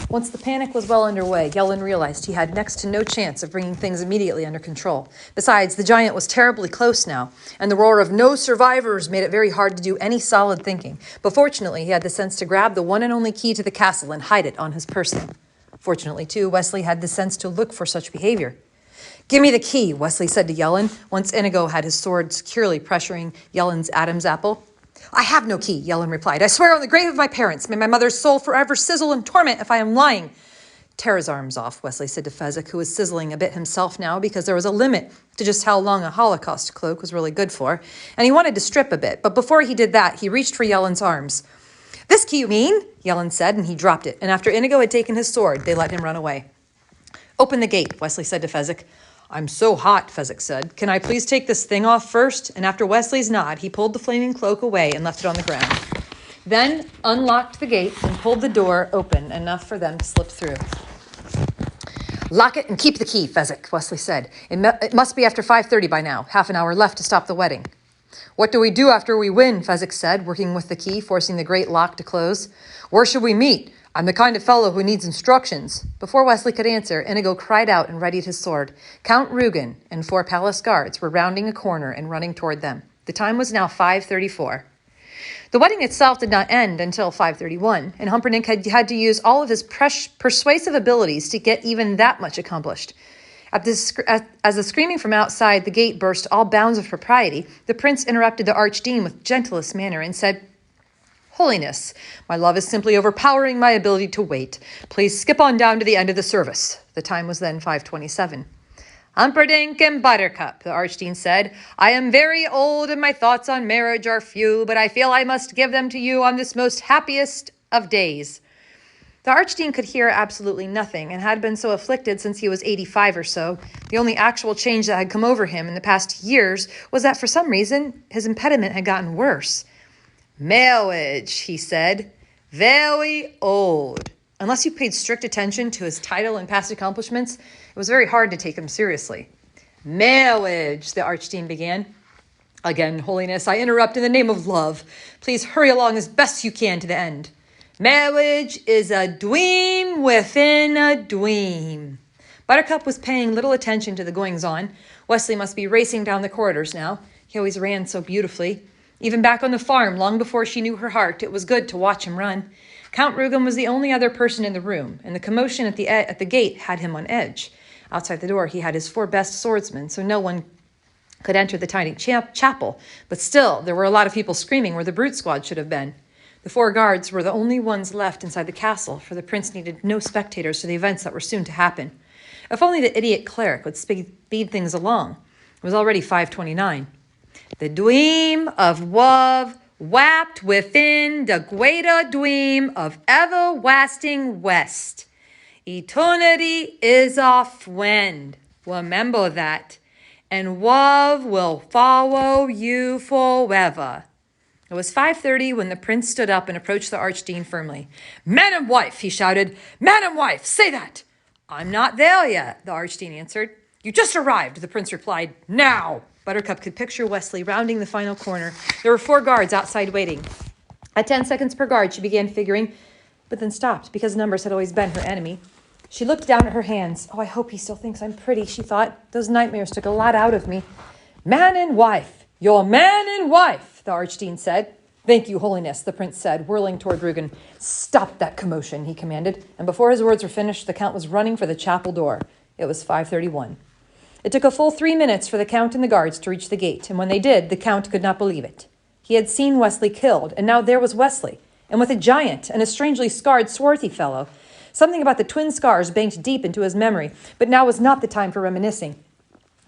Once the panic was well underway, Yellen realized he had next to no chance of bringing things immediately under control. Besides, the giant was terribly close now, and the roar of "no survivors" made it very hard to do any solid thinking. But fortunately, he had the sense to grab the one and only key to the castle and hide it on his person. Fortunately, too, Wesley had the sense to look for such behavior. "Give me the key," Wesley said to Yellen, once Inigo had his sword securely pressuring Yellen's Adam's apple. "I have no key," Yellen replied. "I swear on the grave of my parents, may my mother's soul forever sizzle in torment if I am lying." "Tear his arms off," Wesley said to Fezzik, who was sizzling a bit himself now because there was a limit to just how long a Holocaust cloak was really good for, and he wanted to strip a bit, but before he did that, he reached for Yellen's arms. "This key, you mean?" Yellen said, and he dropped it, and after Inigo had taken his sword, they let him run away. "Open the gate," Wesley said to Fezzik. "I'm so hot," Fezzik said. "Can I please take this thing off first?" And after Wesley's nod, he pulled the flaming cloak away and left it on the ground. Then unlocked the gate and pulled the door open enough for them to slip through. "Lock it and keep the key," Fezzik, Wesley said. It must be after 5:30 by now, half an hour left to stop the wedding." "What do we do after we win?" Fezzik said, working with the key, forcing the great lock to close. "Where should we meet? I'm the kind of fellow who needs instructions." Before Wesley could answer, Inigo cried out and readied his sword. Count Rugen and 4 palace guards were rounding a corner and running toward them. The time was now 5:34. The wedding itself did not end until 5:31, and Humperdinck had to use all of his persuasive abilities to get even that much accomplished. As the screaming from outside the gate burst all bounds of propriety, the prince interrupted the archdeacon with gentlest manner and said, "Holiness, my love is simply overpowering my ability to wait. Please skip on down to the end of the service." The time was then 5:27. "Humperdinck and Buttercup," the archdeacon said, "I am very old and my thoughts on marriage are few, but I feel I must give them to you on this most happiest of days." The archdeacon could hear absolutely nothing and had been so afflicted since he was 85 or so. The only actual change that had come over him in the past years was that for some reason his impediment had gotten worse. "Marriage," he said, "very old." Unless you paid strict attention to his title and past accomplishments, it was very hard to take him seriously. "Marriage," the archdeacon began. "Again, Holiness, I interrupt in the name of love. Please hurry along as best you can to the end." "Marriage is a dream within a dream." Buttercup was paying little attention to the goings-on. Wesley must be racing down the corridors now. He always ran so beautifully. Even back on the farm, long before she knew her heart, it was good to watch him run. Count Rugen was the only other person in the room, and the commotion at the gate had him on edge. Outside the door, he had his 4 best swordsmen, so no one could enter the tiny chapel. But still, there were a lot of people screaming where the brute squad should have been. The 4 guards were the only ones left inside the castle, for the prince needed no spectators to the events that were soon to happen. If only the idiot cleric would speed things along. It was already 5:29. "The dream of love wrapped within the greater dream of everlasting west. Eternity is our friend. Remember that. And love will follow you forever." It was 5:30 when the prince stood up and approached the archdeacon firmly. "Man and wife," he shouted. "Man and wife, say that." "I'm not there yet," the archdeacon answered. "You just arrived," the prince replied. "Now." Buttercup could picture Wesley rounding the final corner. There were 4 guards outside waiting. At 10 seconds per guard, she began figuring, but then stopped because numbers had always been her enemy. She looked down at her hands. "Oh, I hope he still thinks I'm pretty," she thought. "Those nightmares took a lot out of me." "Man and wife, you're man and wife," the archdeacon said. "Thank you, Holiness," the prince said, whirling toward Rugen. "Stop that commotion," he commanded, and before his words were finished, the count was running for the chapel door. It was 5:31. It took a full 3 minutes for the count and the guards to reach the gate, and when they did, the count could not believe it. He had seen Wesley killed, and now there was Wesley, and with a giant and a strangely scarred, swarthy fellow. Something about the twin scars banked deep into his memory, but now was not the time for reminiscing.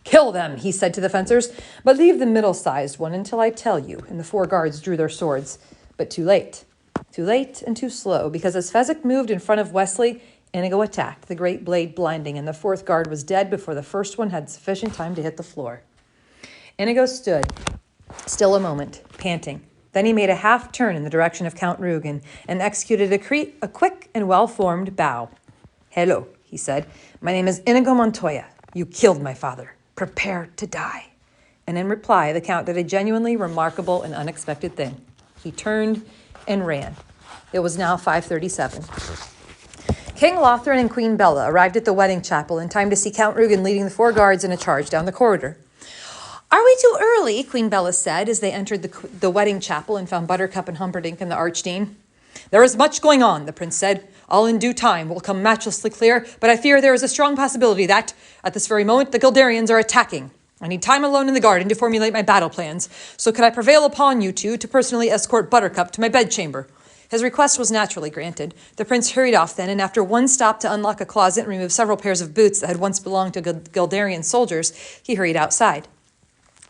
"Kill them," he said to the fencers, "but leave the middle-sized one until I tell you," and the 4 guards drew their swords. But too late. Too late and too slow, because as Fezzik moved in front of Wesley, Inigo attacked, the great blade blinding, and the 4th guard was dead before the first one had sufficient time to hit the floor. Inigo stood, still a moment, panting. Then he made a half turn in the direction of Count Rugen and executed a quick and well-formed bow. "Hello," he said. "My name is Inigo Montoya. You killed my father. Prepare to die." And in reply, the count did a genuinely remarkable and unexpected thing. He turned and ran. It was now 5:37. King Lothran and Queen Bella arrived at the wedding chapel in time to see Count Rugen leading the 4 guards in a charge down the corridor. "Are we too early?" Queen Bella said as they entered the wedding chapel and found Buttercup and Humperdinck and the Archdeacon. "There is much going on," the prince said. "All in due time will come matchlessly clear, but I fear there is a strong possibility that, at this very moment, the Guelderians are attacking. I need time alone in the garden to formulate my battle plans, so could I prevail upon you two to personally escort Buttercup to my bedchamber?" His request was naturally granted. The prince hurried off then, and after one stop to unlock a closet and remove several pairs of boots that had once belonged to Guelderian soldiers, he hurried outside.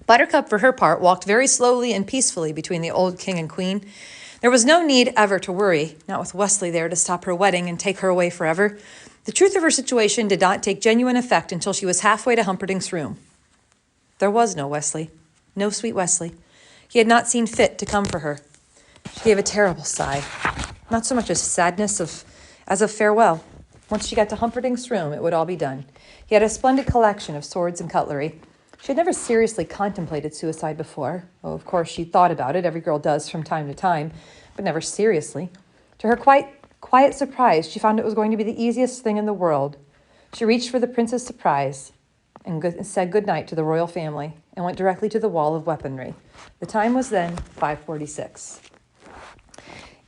Buttercup, for her part, walked very slowly and peacefully between the old king and queen. There was no need ever to worry, not with Wesley there to stop her wedding and take her away forever. The truth of her situation did not take genuine effect until she was halfway to Humperdinck's room. There was no Wesley, no sweet Wesley. He had not seen fit to come for her. She gave a terrible sigh, not so much as sadness as of farewell. Once she got to Humperdinck's room, it would all be done. He had a splendid collection of swords and cutlery. She had never seriously contemplated suicide before. Oh, of course, she thought about it. Every girl does from time to time, but never seriously. To her quiet surprise, she found it was going to be the easiest thing in the world. She reached for the prince's surprise and said good night to the royal family and went directly to the wall of weaponry. The time was then 5:46.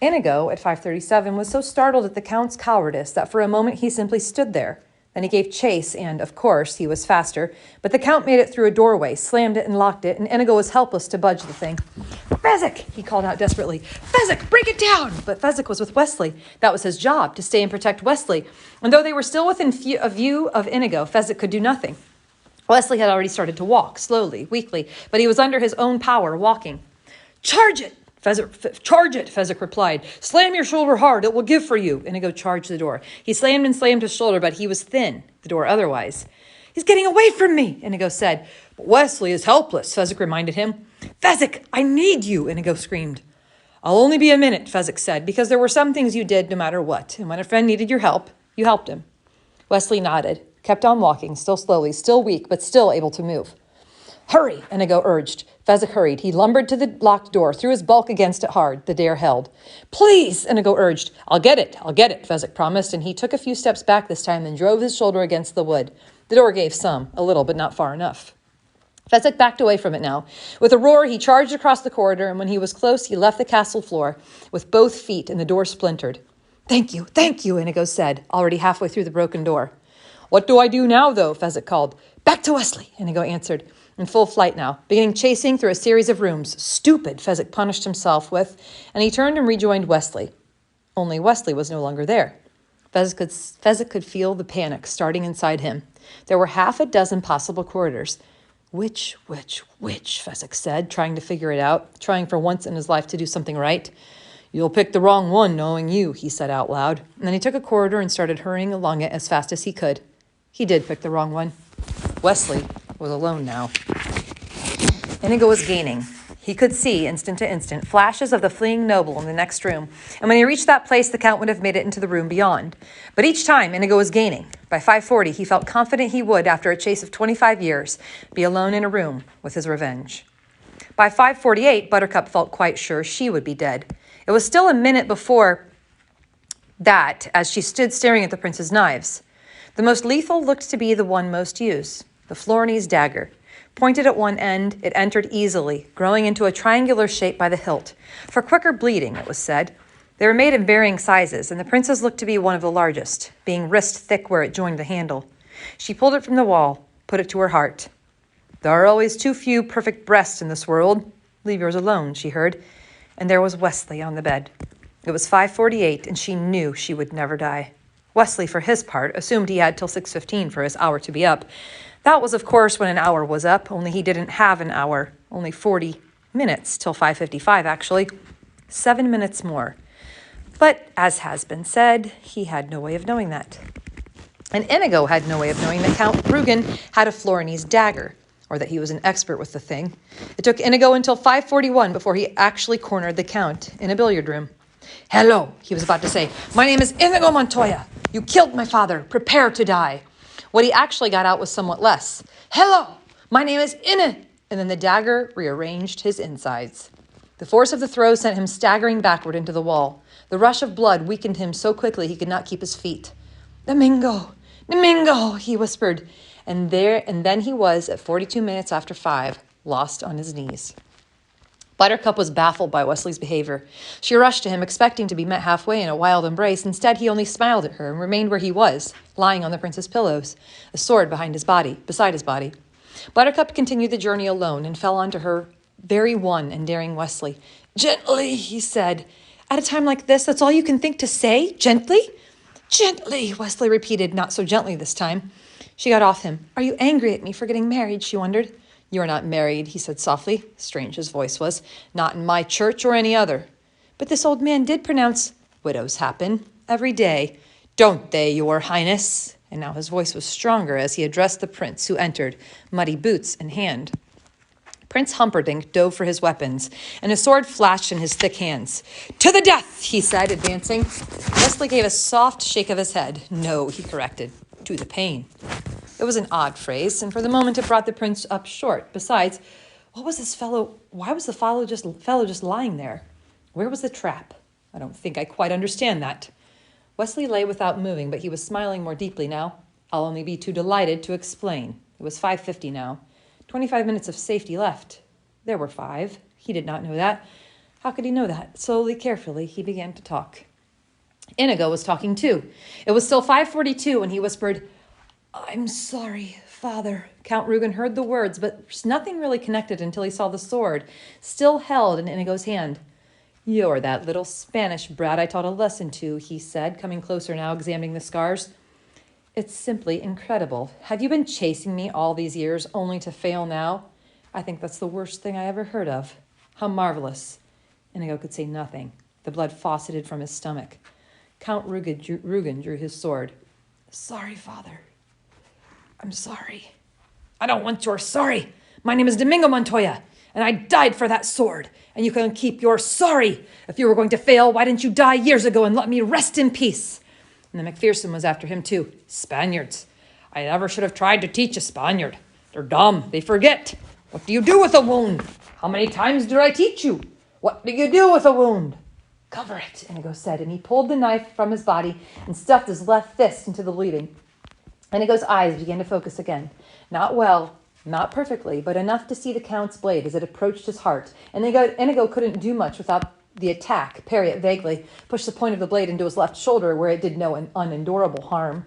Inigo, at 5:37, was so startled at the count's cowardice that for a moment he simply stood there. Then he gave chase, and, of course, he was faster. But the count made it through a doorway, slammed it, and locked it, and Inigo was helpless to budge the thing. "Fezzik!" he called out desperately. "Fezzik, break it down!" But Fezzik was with Wesley. That was his job, to stay and protect Wesley. And though they were still within a view of Inigo, Fezzik could do nothing. Wesley had already started to walk, slowly, weakly, but he was under his own power, walking. "Charge it!" "Charge it," Fezzik replied. "Slam your shoulder hard, it will give for you." Inigo charged the door. He slammed and slammed his shoulder, but he was thin, the door otherwise. "He's getting away from me," Inigo said. "But Wesley is helpless," Fezzik reminded him. "Fezzik, I need you," Inigo screamed. "I'll only be a minute," Fezzik said, "because there were some things you did no matter what, and when a friend needed your help, you helped him." Wesley nodded, kept on walking, still slowly, still weak, but still able to move. "Hurry," Inigo urged. Fezzik hurried. He lumbered to the locked door, threw his bulk against it hard. The dare held. "Please," Inigo urged. I'll get it, Fezzik promised, and he took a few steps back this time, then drove his shoulder against the wood. The door gave a little, but not far enough. Fezzik backed away from it now. With a roar, he charged across the corridor, and when he was close, he left the castle floor with both feet, and the door splintered. Thank you, Inigo said, already halfway through the broken door. "What do I do now, though?" Fezzik called. "Back to Wesley," Inigo answered. In full flight now, beginning chasing through a series of rooms. Stupid, Fezzik punished himself with, and he turned and rejoined Wesley. Only Wesley was no longer there. Fezzik could feel the panic starting inside him. There were half a dozen possible corridors. Which, Fezzik said, trying to figure it out, trying for once in his life to do something right. "You'll pick the wrong one, knowing you," he said out loud. And then he took a corridor and started hurrying along it as fast as he could. He did pick the wrong one. Wesley was alone now. Inigo was gaining. He could see, instant to instant, flashes of the fleeing noble in the next room, and when he reached that place, the count would have made it into the room beyond. But each time, Inigo was gaining. By 5:40, he felt confident he would, after a chase of 25 years, be alone in a room with his revenge. By 5:48, Buttercup felt quite sure she would be dead. It was still a minute before that, as she stood staring at the prince's knives. The most lethal looked to be the one most used, the Florines dagger. Pointed at one end, it entered easily, growing into a triangular shape by the hilt. For quicker bleeding, it was said. They were made in varying sizes, and the prince's looked to be one of the largest, being wrist thick where it joined the handle. She pulled it from the wall, put it to her heart. "There are always too few perfect breasts in this world. Leave yours alone," she heard. And there was Wesley on the bed. It was 5:48, and she knew she would never die. Wesley, for his part, assumed he had till 6:15 for his hour to be up. That was, of course, when an hour was up, only he didn't have an hour. Only 40 minutes till 5:55, actually. 7 minutes more. But, as has been said, he had no way of knowing that. And Inigo had no way of knowing that Count Rugen had a Florinese dagger, or that he was an expert with the thing. It took Inigo until 5:41 before he actually cornered the Count in a billiard room. "Hello," he was about to say. "My name is Inigo Montoya. You killed my father. Prepare to die." What he actually got out was somewhat less. "Hello, my name is And then the dagger rearranged his insides. The force of the throw sent him staggering backward into the wall. The rush of blood weakened him so quickly he could not keep his feet. Domingo, Domingo, he whispered. And then he was at 42 minutes after 5, lost on his knees. Buttercup was baffled by Wesley's behavior. She rushed to him, expecting to be met halfway in a wild embrace. Instead, he only smiled at her and remained where he was, lying on the prince's pillows, a sword beside his body. Buttercup continued the journey alone and fell onto her very one and daring Wesley. Gently, he said. At a time like this, that's all you can think to say? Gently? Gently, Wesley repeated, not so gently this time. She got off him. Are you angry at me for getting married? She wondered. You are not married, he said softly. Strange his voice was. Not in my church or any other. But this old man did pronounce, widows happen every day. Don't they, your highness? And now his voice was stronger as he addressed the prince, who entered, muddy boots in hand. Prince Humperdinck dove for his weapons, and his sword flashed in his thick hands. To the death, he said, advancing. Wesley gave a soft shake of his head. No, he corrected. To the pain. It was an odd phrase, and for the moment it brought the prince up short. Besides, why was the fellow just lying there? Where was the trap? I don't think I quite understand that. Wesley lay without moving, but he was smiling more deeply now. I'll only be too delighted to explain. It was 5:50 now. 25 minutes of safety left. There were 5. He did not know that. How could he know that? Slowly, carefully, he began to talk. Inigo was talking too. It was still 5:42 when he whispered, I'm sorry, Father. Count Rugen heard the words, but nothing really connected until he saw the sword, still held in Inigo's hand. You're that little Spanish brat I taught a lesson to, he said, coming closer now, examining the scars. It's simply incredible. Have you been chasing me all these years only to fail now? I think that's the worst thing I ever heard of. How marvelous. Inigo could say nothing. The blood fauceted from his stomach. Count Rugen drew his sword. Sorry, Father. I'm sorry. I don't want your sorry. My name is Domingo Montoya, and I died for that sword, and you can keep your sorry. If you were going to fail, why didn't you die years ago and let me rest in peace? And the Macpherson was after him too. Spaniards. I never should have tried to teach a Spaniard. They're dumb. They forget. What do you do with a wound? How many times did I teach you? What do you do with a wound? Cover it, Inigo said, and he pulled the knife from his body and stuffed his left fist into the bleeding. Inigo's eyes began to focus again. Not well, not perfectly, but enough to see the Count's blade as it approached his heart. And Inigo couldn't do much without the attack, parry it vaguely, push the point of the blade into his left shoulder where it did no unendurable harm.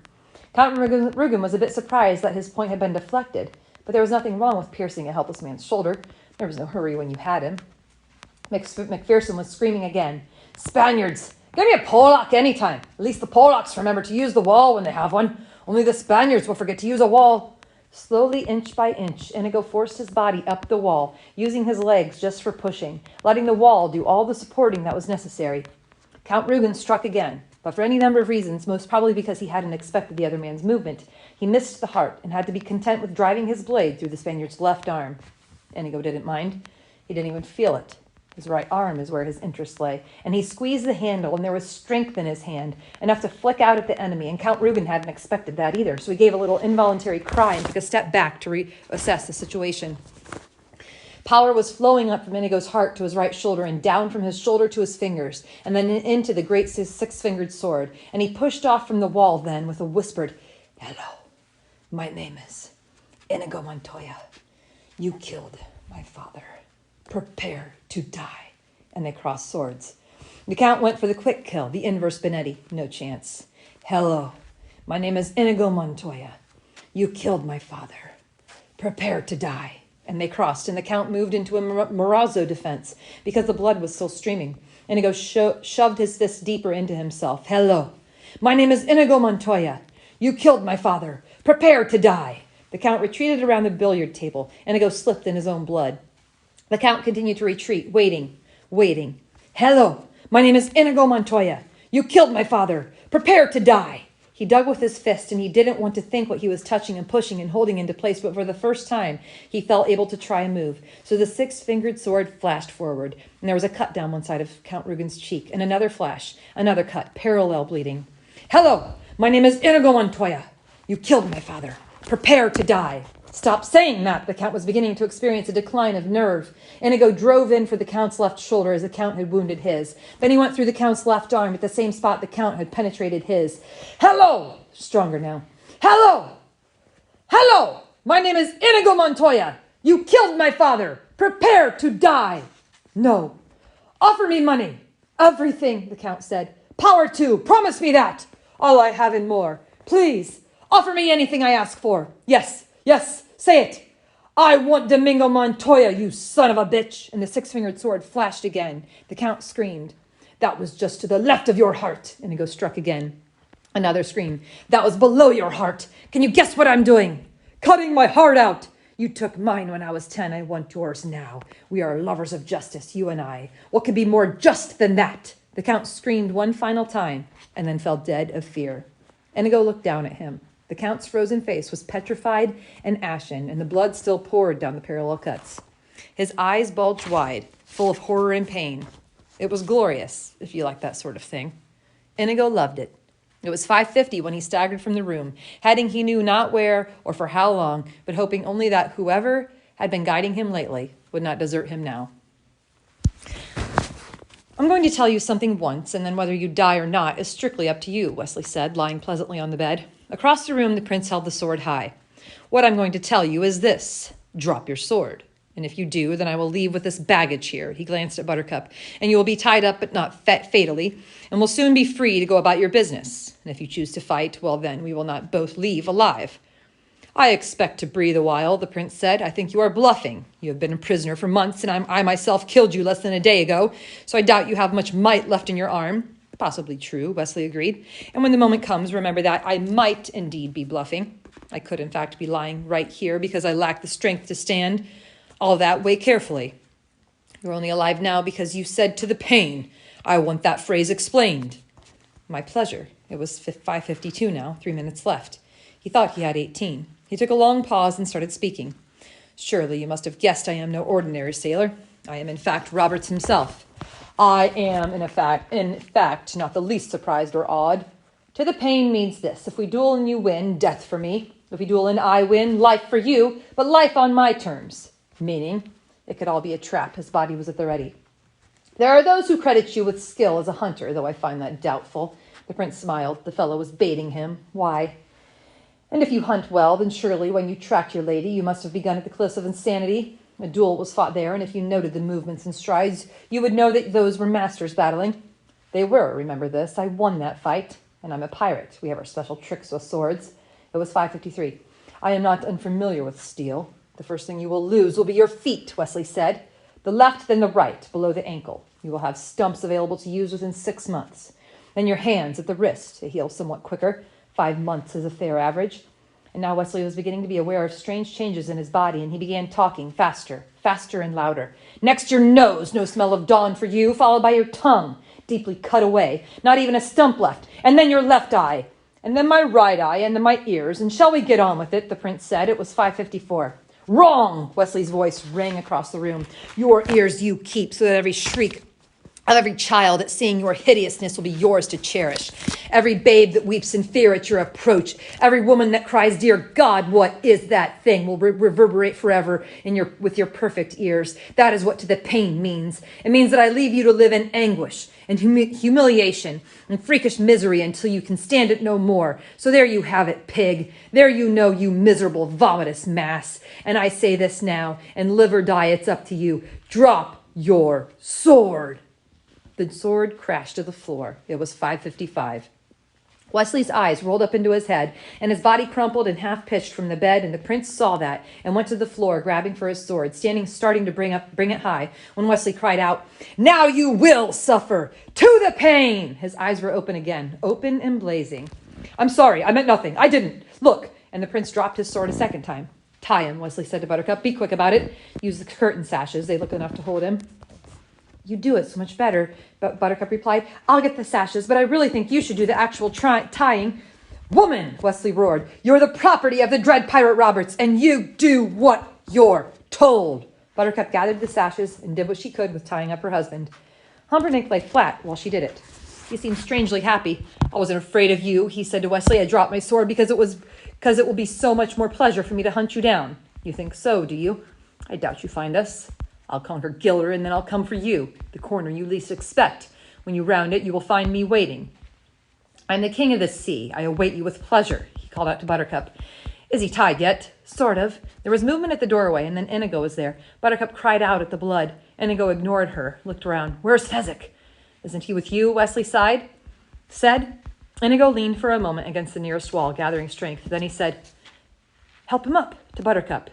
Count Rugen was a bit surprised that his point had been deflected, but there was nothing wrong with piercing a helpless man's shoulder. There was no hurry when you had him. Macpherson was screaming again. Spaniards! Give me a Pollock anytime. At least the Pollocks remember to use the wall when they have one. Only the Spaniards will forget to use a wall. Slowly, inch by inch, Inigo forced his body up the wall, using his legs just for pushing, letting the wall do all the supporting that was necessary. Count Rugen struck again, but for any number of reasons, most probably because he hadn't expected the other man's movement, he missed the heart and had to be content with driving his blade through the Spaniard's left arm. Inigo didn't mind. He didn't even feel it. His right arm is where his interest lay, and he squeezed the handle, and there was strength in his hand, enough to flick out at the enemy, and Count Rugen hadn't expected that either, so he gave a little involuntary cry and took a step back to reassess the situation. Power was flowing up from Inigo's heart to his right shoulder and down from his shoulder to his fingers, and then into the great six-fingered sword, and he pushed off from the wall then with a whispered, Hello, my name is Inigo Montoya. You killed my father. Prepare to die. And they crossed swords. The Count went for the quick kill, the inverse Benetti. No chance. Hello, my name is Inigo Montoya. You killed my father. Prepare to die. And they crossed, and the Count moved into a Morazzo defense because the blood was still streaming. Inigo shoved his fist deeper into himself. Hello, my name is Inigo Montoya. You killed my father. Prepare to die. The Count retreated around the billiard table. Inigo slipped in his own blood. The Count continued to retreat, waiting. Hello, my name is Inigo Montoya. You killed my father. Prepare to die. He dug with his fist, and he didn't want to think what he was touching and pushing and holding into place, but for the first time, he felt able to try and move. So the six-fingered sword flashed forward, and there was a cut down one side of Count Rugen's cheek, and another flash, another cut, parallel bleeding. Hello, my name is Inigo Montoya. You killed my father. Prepare to die. Stop saying that. The Count was beginning to experience a decline of nerve. Inigo drove in for the Count's left shoulder as the Count had wounded his. Then he went through the Count's left arm at the same spot the Count had penetrated his. Hello! Stronger now. Hello! Hello! My name is Inigo Montoya. You killed my father. Prepare to die. No. Offer me money. Everything, the Count said. Power too. Promise me that. All I have and more. Please. Offer me anything I ask for. Yes. Yes. Say it. I want Domingo Montoya, you son of a bitch. And the six-fingered sword flashed again. The Count screamed. That was just to the left of your heart. Inigo struck again. Another scream. That was below your heart. Can you guess what I'm doing? Cutting my heart out. You took mine when I was 10. I want yours now. We are lovers of justice, you and I. What could be more just than that? The Count screamed one final time and then fell dead of fear. Inigo looked down at him. The Count's frozen face was petrified and ashen, and the blood still poured down the parallel cuts. His eyes bulged wide, full of horror and pain. It was glorious, if you like that sort of thing. Inigo loved it. It was 5:50 when he staggered from the room, heading he knew not where or for how long, but hoping only that whoever had been guiding him lately would not desert him now. I'm going to tell you something once, and then whether you die or not is strictly up to you, Wesley said, lying pleasantly on the bed. Across the room, the prince held the sword high. What I'm going to tell you is this. Drop your sword. And if you do, then I will leave with this baggage here. He glanced at Buttercup. And you will be tied up, but not fatally, and will soon be free to go about your business. And if you choose to fight, well then, we will not both leave alive. I expect to breathe a while, the prince said. I think you are bluffing. You have been a prisoner for months, and I myself killed you less than a day ago, so I doubt you have much might left in your arm. Possibly true, Wesley agreed. And when the moment comes, remember that I might indeed be bluffing. I could, in fact, be lying right here because I lack the strength to stand. All that, weigh carefully. You're only alive now because you said to the pain. I want that phrase explained. My pleasure. It was 5:52 now, 3 minutes left. He thought he had 18. He took a long pause and started speaking. Surely you must have guessed I am no ordinary sailor. I am in fact Roberts himself. I am in fact not the least surprised or awed. To the pain means this. If we duel and you win, death for me. If we duel and I win, life for you, but life on my terms. Meaning, it could all be a trap. His body was at the ready. There are those who credit you with skill as a hunter, though I find that doubtful. The prince smiled. The fellow was baiting him. Why? And if you hunt well, then surely when you tracked your lady, you must have begun at the cliffs of insanity. A duel was fought there, and if you noted the movements and strides, you would know that those were masters battling. They were, remember this. I won that fight, and I'm a pirate. We have our special tricks with swords. It was 5:53. I am not unfamiliar with steel. The first thing you will lose will be your feet, Wesley said. The left, then the right, below the ankle. You will have stumps available to use within 6 months. Then your hands at the wrist. They heal somewhat quicker. 5 months is a fair average. And now Wesley was beginning to be aware of strange changes in his body, and he began talking faster and louder. Next your nose, no smell of dawn for you, followed by your tongue, deeply cut away, not even a stump left, and then your left eye, and then my right eye, and then my ears, and shall we get on with it, the prince said. It was 5:54. Wrong! Wesley's voice rang across the room. Your ears you keep, so that every shriek of every child at seeing your hideousness will be yours to cherish. Every babe that weeps in fear at your approach, every woman that cries, dear God, what is that thing, will reverberate forever with your perfect ears. That is what to the pain means. It means that I leave you to live in anguish and humiliation and freakish misery until you can stand it no more. So there you have it, pig. There you know, you miserable, vomitous mass. And I say this now, and live or die, it's up to you. Drop your sword. The sword crashed to the floor. It was 5:55. Wesley's eyes rolled up into his head, and his body crumpled and half-pitched from the bed, and the prince saw that and went to the floor, grabbing for his sword, starting to bring it high, when Wesley cried out, Now you will suffer! To the pain! His eyes were open again, open and blazing. I'm sorry, I meant nothing. I didn't. Look! And the prince dropped his sword a second time. Tie him, Wesley said to Buttercup. Be quick about it. Use the curtain sashes. They look enough to hold him. You do it so much better, but Buttercup replied. I'll get the sashes, but I really think you should do the actual tying. Woman, Wesley roared, you're the property of the dread pirate Roberts, and you do what you're told. Buttercup gathered the sashes and did what she could with tying up her husband. Humperdinck lay flat while she did it. He seemed strangely happy. I wasn't afraid of you, he said to Wesley. I dropped my sword because it will be so much more pleasure for me to hunt you down. You think so, do you? I doubt you find us. I'll conquer Giller, and then I'll come for you, the corner you least expect. When you round it, you will find me waiting. I'm the king of the sea. I await you with pleasure, he called out to Buttercup. Is he tied yet? Sort of. There was movement at the doorway, and then Inigo was there. Buttercup cried out at the blood. Inigo ignored her, looked around. Where's Fezzik? Isn't he with you? Wesley said. Inigo leaned for a moment against the nearest wall, gathering strength. Then he said, help him up, to Buttercup.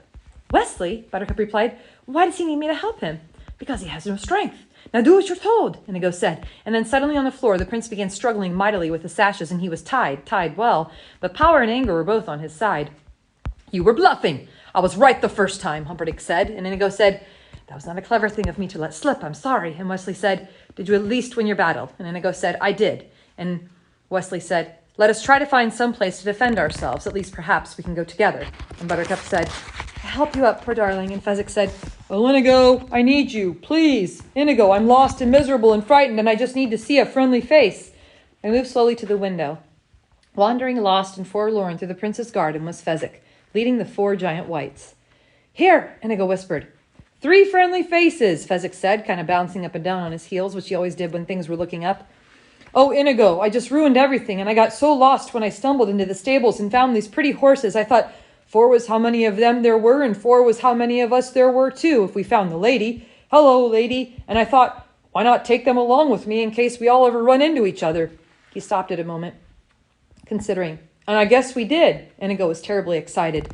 Wesley, Buttercup replied, why does he need me to help him? Because he has no strength. Now do as you're told, Inigo said. And then suddenly on the floor, the prince began struggling mightily with the sashes, and he was tied well. But power and anger were both on his side. You were bluffing. I was right the first time, Humperdinck said. And Inigo said, that was not a clever thing of me to let slip. I'm sorry. And Wesley said, did you at least win your battle? And Inigo said, I did. And Wesley said, let us try to find some place to defend ourselves. At least perhaps we can go together. And Buttercup said, I'll help you up, poor darling. And Fezzik said, oh, Inigo, I need you. Please. Inigo, I'm lost and miserable and frightened, and I just need to see a friendly face. They moved slowly to the window. Wandering lost and forlorn through the prince's garden was Fezzik, leading the 4 giant whites. Here, Inigo whispered. 3 friendly faces, Fezzik said, kind of bouncing up and down on his heels, which he always did when things were looking up. Oh, Inigo, I just ruined everything, and I got so lost when I stumbled into the stables and found these pretty horses. I thought 4 was how many of them there were, and 4 was how many of us there were, too, if we found the lady. Hello, lady. And I thought, why not take them along with me in case we all ever run into each other? He stopped it a moment, considering. And I guess we did. Inigo was terribly excited.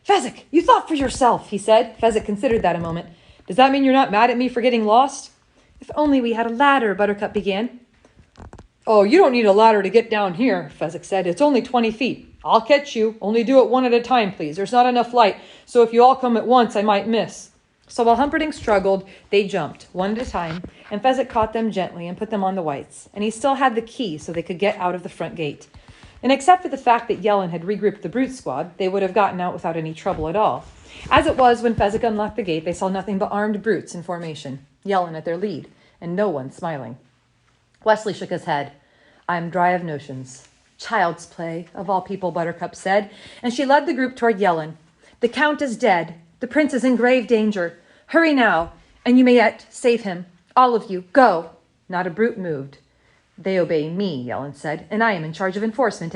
Fezzik, you thought for yourself, he said. Fezzik considered that a moment. Does that mean you're not mad at me for getting lost? If only we had a ladder, Buttercup began. Oh, you don't need a ladder to get down here, Fezzik said. It's only 20 feet. I'll catch you. Only do it one at a time, please. There's not enough light, so if you all come at once, I might miss. So while Humperdinck struggled, they jumped, one at a time, and Fezzik caught them gently and put them on the whites. And he still had the key so they could get out of the front gate. And except for the fact that Yellen had regrouped the brute squad, they would have gotten out without any trouble at all. As it was, when Fezzik unlocked the gate, they saw nothing but armed brutes in formation, Yellen at their lead, and no one smiling. Wesley shook his head. I am dry of notions. Child's play, of all people, Buttercup said, and she led the group toward Yellen. The Count is dead. The prince is in grave danger. Hurry now, and you may yet save him. All of you, go. Not a brute moved. They obey me, Yellen said, and I am in charge of enforcement.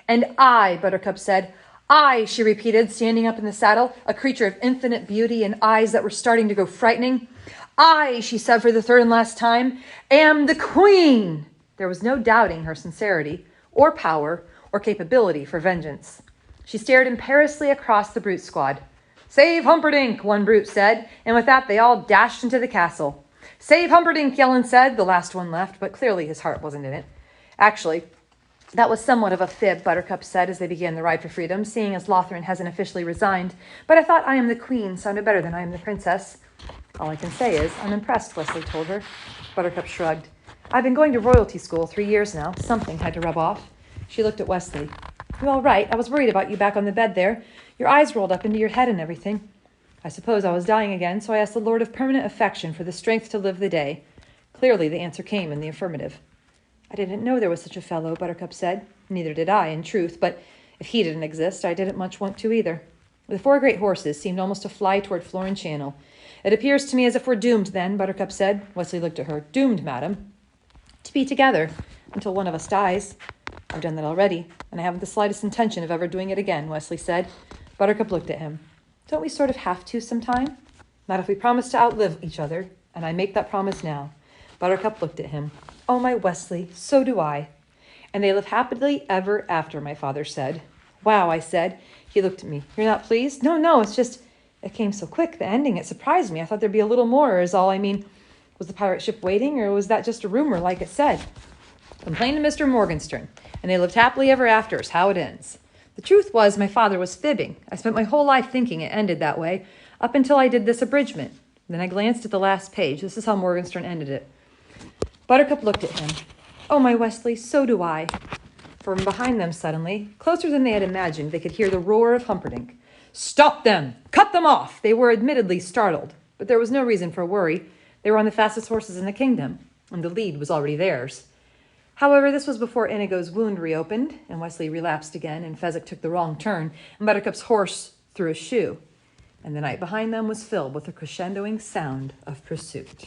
And I, Buttercup said. I, she repeated, standing up in the saddle, a creature of infinite beauty and eyes that were starting to grow frightening. I, she said for the 3rd and last time, am the queen. There was no doubting her sincerity, or power, or capability for vengeance. She stared imperiously across the brute squad. Save Humperdinck, one brute said, and with that they all dashed into the castle. Save Humperdinck, Yellen said. The last one left, but clearly his heart wasn't in it. Actually, that was somewhat of a fib, Buttercup said as they began the ride for freedom, seeing as Lothran hasn't officially resigned. But I thought I am the queen sounded better than I am the princess. All I can say is, I'm impressed, Wesley told her. Buttercup shrugged. I've been going to royalty school 3 years now. Something had to rub off. She looked at Wesley. You all right? I was worried about you back on the bed there. Your eyes rolled up into your head and everything. I suppose I was dying again, so I asked the Lord of Permanent Affection for the strength to live the day. Clearly the answer came in the affirmative. I didn't know there was such a fellow, Buttercup said. Neither did I, in truth, but if he didn't exist, I didn't much want to either. The 4 great horses seemed almost to fly toward Florin Channel. It appears to me as if we're doomed then, Buttercup said. Wesley looked at her. Doomed, madam. To be together, until one of us dies. I've done that already, and I haven't the slightest intention of ever doing it again, Wesley said. Buttercup looked at him. Don't we sort of have to sometime? Not if we promise to outlive each other, and I make that promise now. Buttercup looked at him. Oh, my Wesley, so do I. And they live happily ever after, my father said. Wow, I said. He looked at me. You're not pleased? No, it's just, it came so quick, the ending. It surprised me. I thought there'd be a little more, is all I mean. Was the pirate ship waiting, or was that just a rumor like it said? Complain to Mr. Morgenstern, and they lived happily ever after is how it ends. The truth was my father was fibbing. I spent my whole life thinking it ended that way, up until I did this abridgment. Then I glanced at the last page. This is how Morgenstern ended it. Buttercup looked at him. Oh, my Wesley, so do I. From behind them suddenly, closer than they had imagined, they could hear the roar of Humperdinck. Stop them! Cut them off! They were admittedly startled, but there was no reason for worry. They were on the fastest horses in the kingdom, and the lead was already theirs. However, this was before Inigo's wound reopened, and Wesley relapsed again, and Fezzik took the wrong turn, and Buttercup's horse threw a shoe. and the night behind them was filled with a crescendoing sound of pursuit.